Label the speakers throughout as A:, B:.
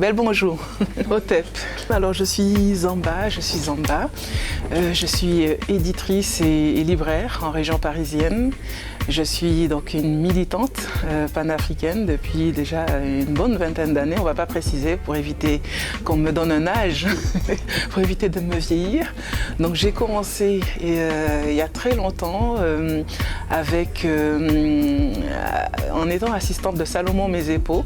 A: Bel bonjour, Otep. Alors je suis Zamba. Je suis éditrice et libraire en région parisienne. Je suis donc une militante panafricaine depuis déjà une bonne vingtaine d'années. On ne va pas préciser pour éviter qu'on me donne un âge, pour éviter de me vieillir. Donc j'ai commencé il y a très longtemps en étant assistante de Salomon Mesepo,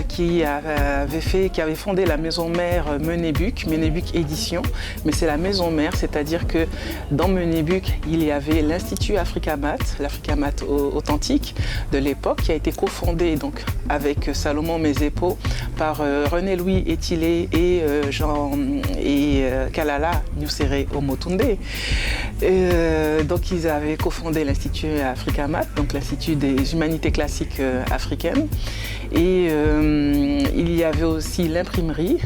A: qui avait fondé la maison mère Menebuc Édition. Mais c'est la maison mère, c'est-à-dire que dans Menebuc, il y avait l'Institut Africamat, l'Africamat authentique de l'époque, qui a été cofondé donc avec Salomon Mesepo par René-Louis Etilé et Kalala Nusere Omotunde. Donc ils avaient cofondé l'Institut Africamat, donc l'Institut des humanités classiques africaines. Et il y avait aussi l'imprimerie,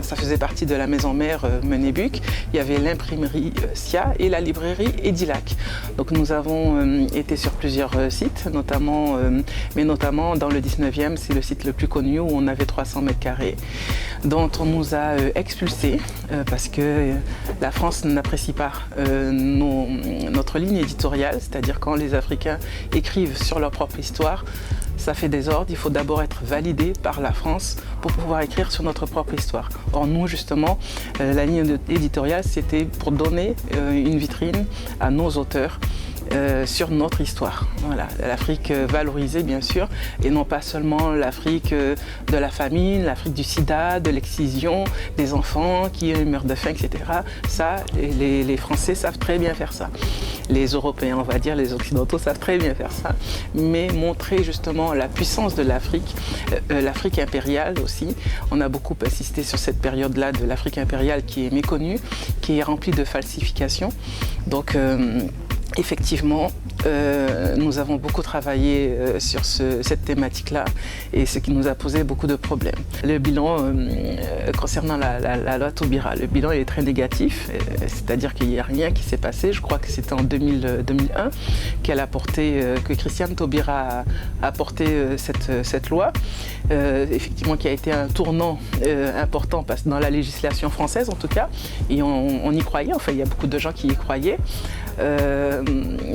A: ça faisait partie de la maison mère Menebuc. Il y avait l'imprimerie SIA et la librairie Edilac. Donc nous avons été sur plusieurs sites, notamment dans le 19e, c'est le site le plus connu où on avait 300 mètres carrés, dont on nous a expulsés parce que la France n'apprécie pas notre ligne éditoriale, c'est-à-dire quand les Africains écrivent sur leur propre histoire, ça fait des ordres, il faut d'abord être validé par la France pour pouvoir écrire sur notre propre histoire. Or nous, justement, la ligne éditoriale, c'était pour donner une vitrine à nos auteurs sur notre histoire. Voilà, l'Afrique valorisée bien sûr, et non pas seulement l'Afrique de la famine, l'Afrique du sida, de l'excision, des enfants qui meurent de faim, etc. Ça, les Français savent très bien faire ça. Les Européens, on va dire, les Occidentaux savent très bien faire ça, mais montrer justement la puissance de l'Afrique, l'Afrique impériale aussi. On a beaucoup insisté sur cette période-là de l'Afrique impériale qui est méconnue, qui est remplie de falsifications. Donc, effectivement, nous avons beaucoup travaillé sur cette thématique-là et ce qui nous a posé beaucoup de problèmes. Le bilan concernant la loi Taubira, le bilan est très négatif, c'est-à-dire qu'il n'y a rien qui s'est passé. Je crois que c'était en 2001 que Christiane Taubira a porté cette loi, effectivement qui a été un tournant important dans la législation française en tout cas, et on y croyait, enfin il y a beaucoup de gens qui y croyaient.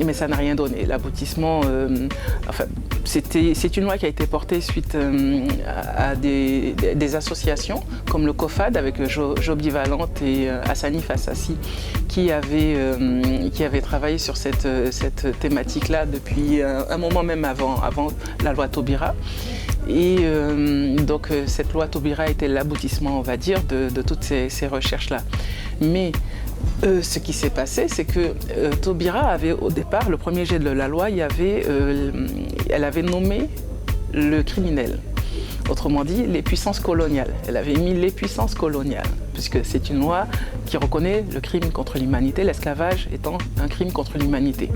A: Mais ça n'a rien donné. L'aboutissement, c'est une loi qui a été portée suite à des associations comme le COFAD avec Joby Valente et Hassani Fassassi qui avaient travaillé sur cette thématique-là depuis un moment même avant la loi Taubira. Et donc cette loi Taubira était l'aboutissement, on va dire, de toutes ces recherches-là. Mais ce qui s'est passé, c'est que Taubira avait au départ, le premier jet de la loi, elle avait nommé le criminel. Autrement dit, les puissances coloniales. Elle avait mis les puissances coloniales, puisque c'est une loi qui reconnaît le crime contre l'humanité, l'esclavage étant un crime contre l'humanité.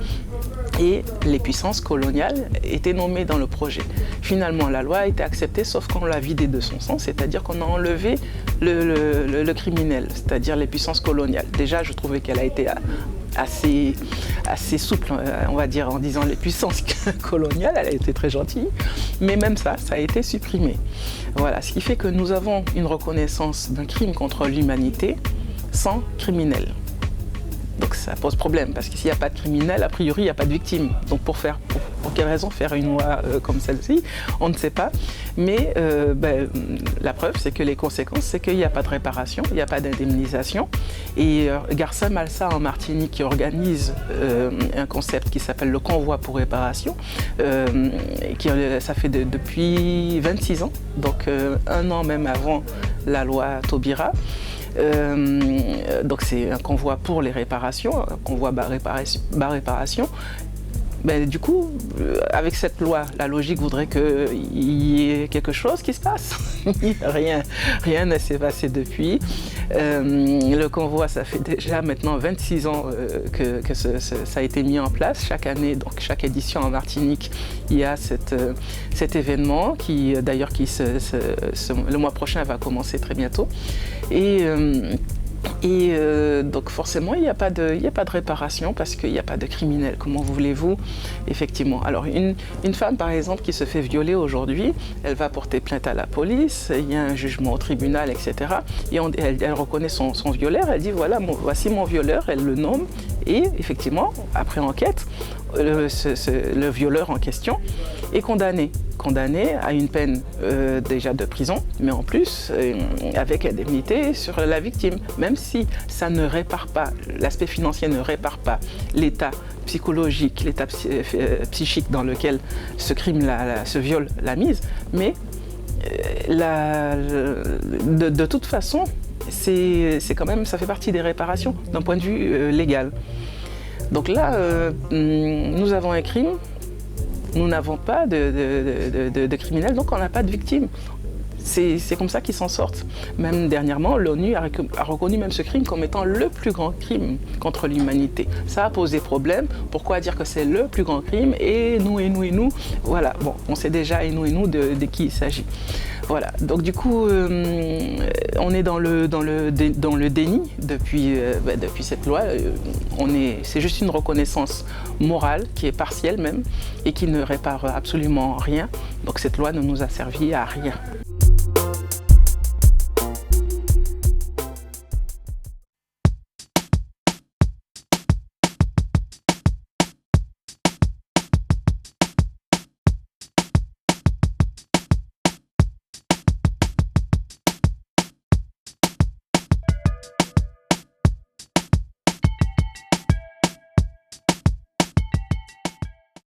A: Et les puissances coloniales étaient nommées dans le projet. Finalement, la loi a été acceptée, sauf qu'on l'a vidée de son sens, c'est-à-dire qu'on a enlevé le criminel, c'est-à-dire les puissances coloniales. Déjà, je trouvais qu'elle a été assez souple, on va dire, en disant les puissances coloniales, elle a été très gentille, mais même ça a été supprimé. Voilà, ce qui fait que nous avons une reconnaissance d'un crime contre l'humanité sans criminel. Donc ça pose problème, parce que s'il n'y a pas de criminel, a priori, il n'y a pas de victime. Donc pour quelle raison faire une loi comme celle-ci, on ne sait pas. Mais la preuve, c'est que les conséquences, c'est qu'il n'y a pas de réparation, il n'y a pas d'indemnisation. Et Garcin Malsa en Martinique, qui organise un concept qui s'appelle le convoi pour réparation, ça fait depuis 26 ans, donc un an même avant la loi Taubira. Donc c'est un convoi pour les réparations, un convoi bas réparation. Du coup, avec cette loi, la logique voudrait qu'il y ait quelque chose qui se passe. Rien ne s'est passé depuis. Le convoi, ça fait déjà maintenant 26 ans que ça a été mis en place. Chaque année, donc chaque édition en Martinique, il y a cet événement qui, d'ailleurs, le mois prochain va commencer très bientôt. Et Et donc forcément, il n'y a pas de réparation parce qu'il n'y a pas de criminel. Comment voulez-vous, effectivement. Alors une femme, par exemple, qui se fait violer aujourd'hui, elle va porter plainte à la police, il y a un jugement au tribunal, etc. Et elle reconnaît son violeur, elle dit voilà, voici mon violeur, elle le nomme. Et effectivement, après enquête, le violeur en question est condamné à une peine déjà de prison, mais en plus avec indemnité sur la victime, même si ça ne répare pas, l'aspect financier ne répare pas l'état psychologique, l'état psychique dans lequel ce crime, ce viol l'a mise, mais de toute façon, c'est quand même, ça fait partie des réparations d'un point de vue légal. Donc là, nous avons un crime, nous n'avons pas de criminels, donc on n'a pas de victimes. C'est comme ça qu'ils s'en sortent. Même dernièrement, l'ONU a reconnu même ce crime comme étant le plus grand crime contre l'humanité. Ça a posé problème. Pourquoi dire que c'est le plus grand crime et nous. Voilà, bon, on sait déjà et nous de qui il s'agit. Voilà, donc du coup, on est dans le déni depuis cette loi. C'est juste une reconnaissance morale qui est partielle même et qui ne répare absolument rien. Donc cette loi ne nous a servi à rien.